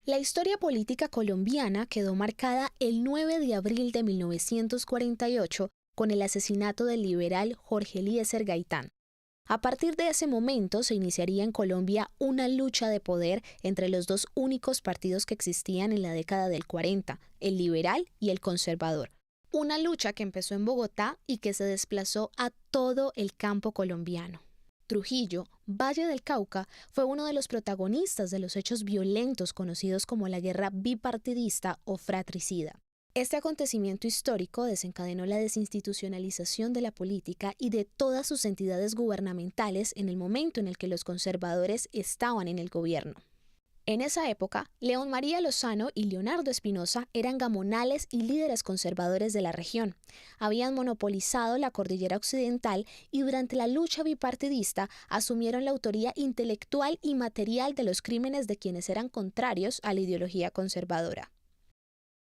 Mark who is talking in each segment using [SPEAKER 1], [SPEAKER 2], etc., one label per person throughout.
[SPEAKER 1] La historia política colombiana quedó marcada el 9 de abril de 1948 con el asesinato del liberal Jorge Eliezer Gaitán. A partir de ese momento se iniciaría en Colombia una lucha de poder entre los dos únicos partidos que existían en la década del 40, el liberal y el conservador. Una lucha que empezó en Bogotá y que se desplazó a todo el campo colombiano. Trujillo, Valle del Cauca, fue uno de los protagonistas de los hechos violentos conocidos como la guerra bipartidista o fratricida. Este acontecimiento histórico desencadenó la desinstitucionalización de la política y de todas sus entidades gubernamentales en el momento en el que los conservadores estaban en el gobierno. En esa época, León María Lozano y Leonardo Espinosa eran gamonales y líderes conservadores de la región. Habían monopolizado la cordillera occidental y durante la lucha bipartidista asumieron la autoría intelectual y material de los crímenes de quienes eran contrarios a la ideología conservadora.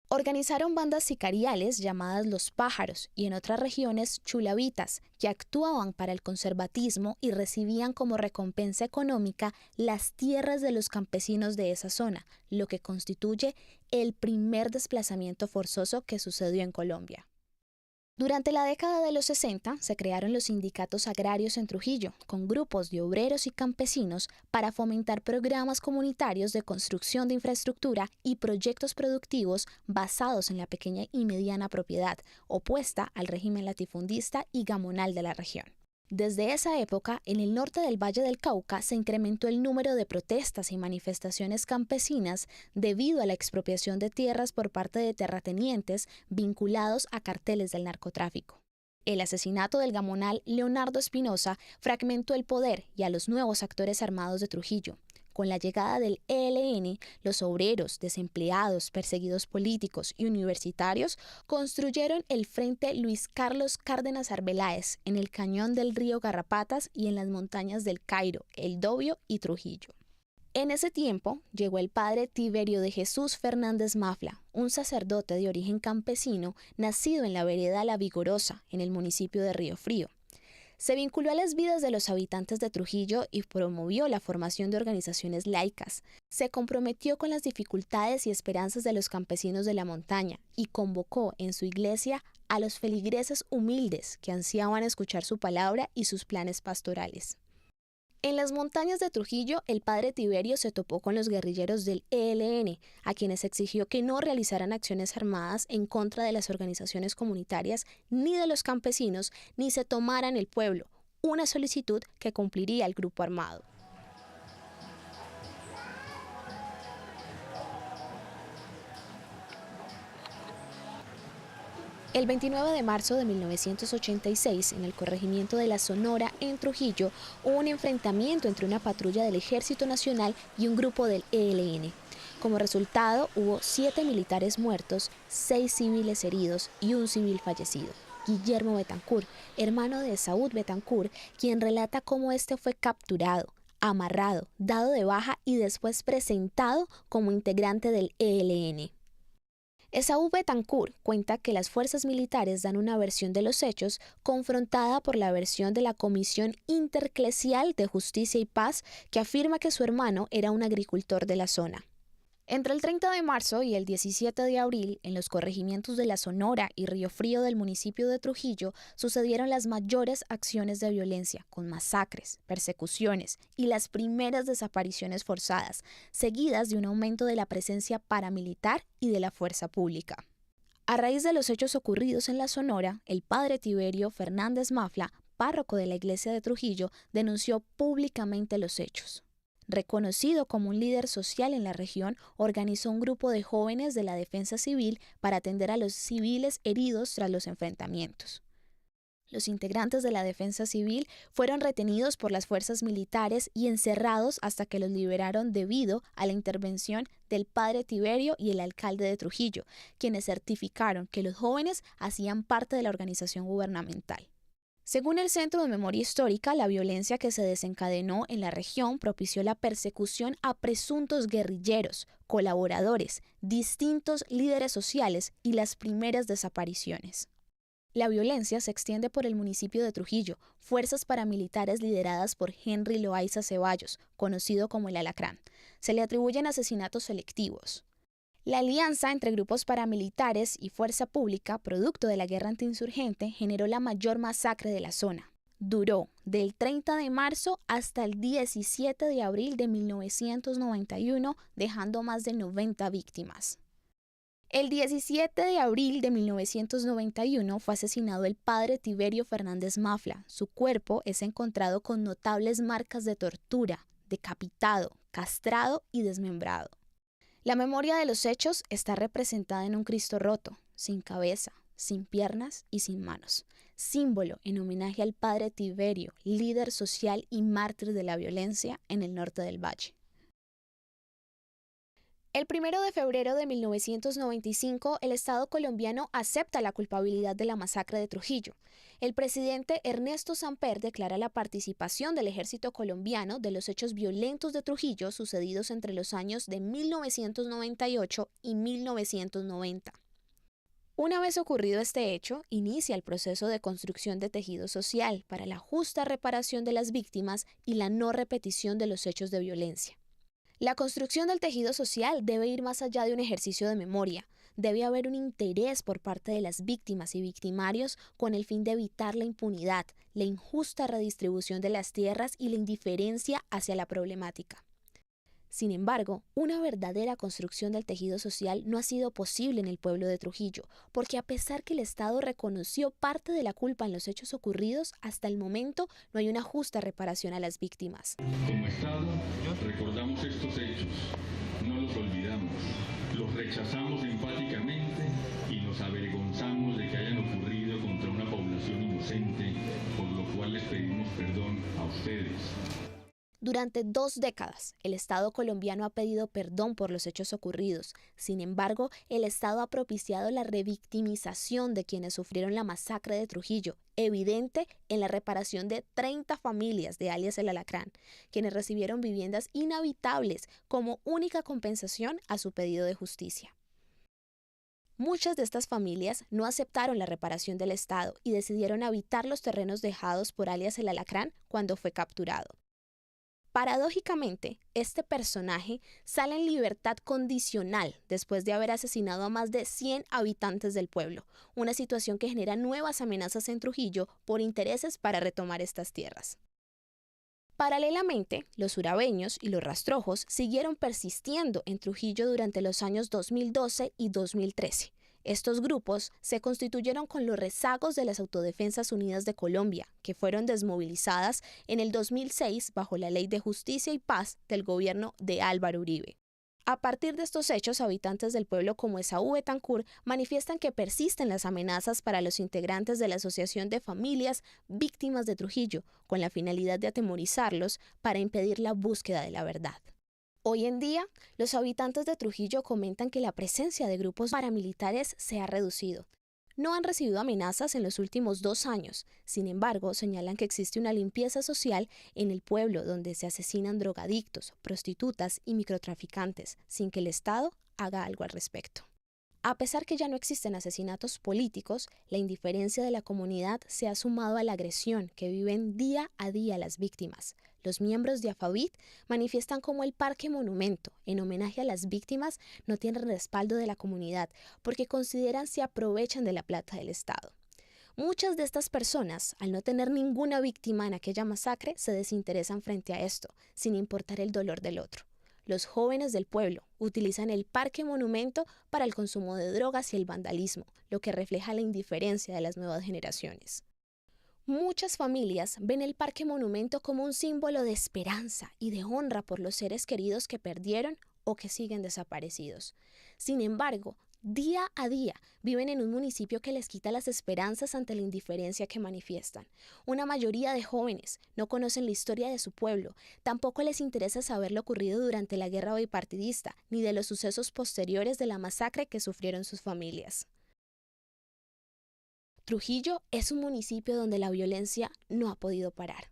[SPEAKER 1] Organizaron bandas sicariales llamadas Los Pájaros y en otras regiones chulavitas, que actuaban para el conservatismo y recibían como recompensa económica las tierras de los campesinos de esa zona, lo que constituye el primer desplazamiento forzoso que sucedió en Colombia. Durante la década de los 60 se crearon los sindicatos agrarios en Trujillo, con grupos de obreros y campesinos para fomentar programas comunitarios de construcción de infraestructura y proyectos productivos basados en la pequeña y mediana propiedad, opuesta al régimen latifundista y gamonal de la región. Desde esa época, en el norte del Valle del Cauca se incrementó el número de protestas y manifestaciones campesinas debido a la expropiación de tierras por parte de terratenientes vinculados a carteles del narcotráfico. El asesinato del gamonal Leonardo Espinosa fragmentó el poder y a los nuevos actores armados de Trujillo. Con la llegada del ELN, los obreros, desempleados, perseguidos políticos y universitarios construyeron el Frente Luis Carlos Cárdenas Arbeláez en el cañón del río Garrapatas y en las montañas del Cairo, El Dobio y Trujillo. En ese tiempo llegó el padre Tiberio de Jesús Fernández Mafla, un sacerdote de origen campesino nacido en la vereda La Vigorosa, en el municipio de Río Frío. Se vinculó a las vidas de los habitantes de Trujillo y promovió la formación de organizaciones laicas. Se comprometió con las dificultades y esperanzas de los campesinos de la montaña y convocó en su iglesia a los feligreses humildes que ansiaban escuchar su palabra y sus planes pastorales. En las montañas de Trujillo, el padre Tiberio se topó con los guerrilleros del ELN, a quienes exigió que no realizaran acciones armadas en contra de las organizaciones comunitarias ni de los campesinos, ni se tomaran el pueblo, una solicitud que cumpliría el grupo armado. El 29 de marzo de 1986, en el corregimiento de La Sonora, en Trujillo, hubo un enfrentamiento entre una patrulla del Ejército Nacional y un grupo del ELN. Como resultado, hubo 7 militares muertos, 6 civiles heridos y un civil fallecido. Guillermo Betancur, hermano de Esaú Betancur, quien relata cómo este fue capturado, amarrado, dado de baja y después presentado como integrante del ELN. Esaú Betancur cuenta que las fuerzas militares dan una versión de los hechos confrontada por la versión de la Comisión Interclesial de Justicia y Paz, que afirma que su hermano era un agricultor de la zona. Entre el 30 de marzo y el 17 de abril, en los corregimientos de La Sonora y Río Frío del municipio de Trujillo, sucedieron las mayores acciones de violencia, con masacres, persecuciones y las primeras desapariciones forzadas, seguidas de un aumento de la presencia paramilitar y de la fuerza pública. A raíz de los hechos ocurridos en La Sonora, el padre Tiberio Fernández Mafla, párroco de la iglesia de Trujillo, denunció públicamente los hechos. Reconocido como un líder social en la región, organizó un grupo de jóvenes de la defensa civil para atender a los civiles heridos tras los enfrentamientos. Los integrantes de la defensa civil fueron retenidos por las fuerzas militares y encerrados hasta que los liberaron debido a la intervención del padre Tiberio y el alcalde de Trujillo, quienes certificaron que los jóvenes hacían parte de la organización gubernamental. Según el Centro de Memoria Histórica, la violencia que se desencadenó en la región propició la persecución a presuntos guerrilleros, colaboradores, distintos líderes sociales y las primeras desapariciones. La violencia se extiende por el municipio de Trujillo, fuerzas paramilitares lideradas por Henry Loaiza Ceballos, conocido como el Alacrán. Se le atribuyen asesinatos selectivos. La alianza entre grupos paramilitares y fuerza pública, producto de la guerra antiinsurgente, generó la mayor masacre de la zona. Duró del 30 de marzo hasta el 17 de abril de 1991, dejando más de 90 víctimas. El 17 de abril de 1991 fue asesinado el padre Tiberio Fernández Mafla. Su cuerpo es encontrado con notables marcas de tortura, decapitado, castrado y desmembrado. La memoria de los hechos está representada en un Cristo roto, sin cabeza, sin piernas y sin manos, símbolo en homenaje al padre Tiberio, líder social y mártir de la violencia en el norte del Valle. El 1 de febrero de 1995, el Estado colombiano acepta la culpabilidad de la masacre de Trujillo. El presidente Ernesto Samper declara la participación del ejército colombiano de los hechos violentos de Trujillo sucedidos entre los años de 1998 y 1990. Una vez ocurrido este hecho, inicia el proceso de construcción de tejido social para la justa reparación de las víctimas y la no repetición de los hechos de violencia. La construcción del tejido social debe ir más allá de un ejercicio de memoria. Debe haber un interés por parte de las víctimas y victimarios con el fin de evitar la impunidad, la injusta redistribución de las tierras y la indiferencia hacia la problemática. Sin embargo, una verdadera construcción del tejido social no ha sido posible en el pueblo de Trujillo, porque a pesar que el Estado reconoció parte de la culpa en los hechos ocurridos, hasta el momento no hay una justa reparación a las víctimas.
[SPEAKER 2] Como Estado, recordamos estos hechos, no los olvidamos, los rechazamos enfáticamente y nos avergonzamos de que hayan ocurrido contra una población inocente, por lo cual les pedimos perdón a ustedes.
[SPEAKER 1] Durante 2 décadas, el Estado colombiano ha pedido perdón por los hechos ocurridos. Sin embargo, el Estado ha propiciado la revictimización de quienes sufrieron la masacre de Trujillo, evidente en la reparación de 30 familias de alias El Alacrán, quienes recibieron viviendas inhabitables como única compensación a su pedido de justicia. Muchas de estas familias no aceptaron la reparación del Estado y decidieron habitar los terrenos dejados por alias El Alacrán cuando fue capturado. Paradójicamente, este personaje sale en libertad condicional después de haber asesinado a más de 100 habitantes del pueblo, una situación que genera nuevas amenazas en Trujillo por intereses para retomar estas tierras. Paralelamente, los urabeños y los rastrojos siguieron persistiendo en Trujillo durante los años 2012 y 2013. Estos grupos se constituyeron con los rezagos de las Autodefensas Unidas de Colombia, que fueron desmovilizadas en el 2006 bajo la Ley de Justicia y Paz del gobierno de Álvaro Uribe. A partir de estos hechos, habitantes del pueblo como Esaú Betancur manifiestan que persisten las amenazas para los integrantes de la Asociación de Familias Víctimas de Trujillo, con la finalidad de atemorizarlos para impedir la búsqueda de la verdad. Hoy en día, los habitantes de Trujillo comentan que la presencia de grupos paramilitares se ha reducido. No han recibido amenazas en los últimos 2 años. Sin embargo, señalan que existe una limpieza social en el pueblo donde se asesinan drogadictos, prostitutas y microtraficantes, sin que el Estado haga algo al respecto. A pesar que ya no existen asesinatos políticos, la indiferencia de la comunidad se ha sumado a la agresión que viven día a día las víctimas. Los miembros de AFAVIT manifiestan cómo el Parque Monumento, en homenaje a las víctimas, no tiene respaldo de la comunidad porque consideran se aprovechan de la plata del Estado. Muchas de estas personas, al no tener ninguna víctima en aquella masacre, se desinteresan frente a esto, sin importar el dolor del otro. Los jóvenes del pueblo utilizan el Parque Monumento para el consumo de drogas y el vandalismo, lo que refleja la indiferencia de las nuevas generaciones. Muchas familias ven el Parque Monumento como un símbolo de esperanza y de honra por los seres queridos que perdieron o que siguen desaparecidos. Sin embargo, día a día viven en un municipio que les quita las esperanzas ante la indiferencia que manifiestan. Una mayoría de jóvenes no conocen la historia de su pueblo, tampoco les interesa saber lo ocurrido durante la guerra bipartidista, ni de los sucesos posteriores de la masacre que sufrieron sus familias. Trujillo es un municipio donde la violencia no ha podido parar.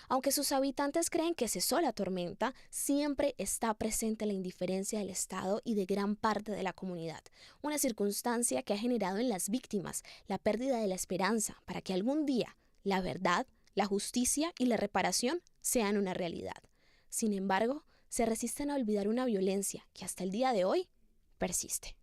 [SPEAKER 1] Aunque sus habitantes creen que cesó la tormenta, siempre está presente la indiferencia del Estado y de gran parte de la comunidad, una circunstancia que ha generado en las víctimas la pérdida de la esperanza para que algún día la verdad, la justicia y la reparación sean una realidad. Sin embargo, se resisten a olvidar una violencia que hasta el día de hoy persiste.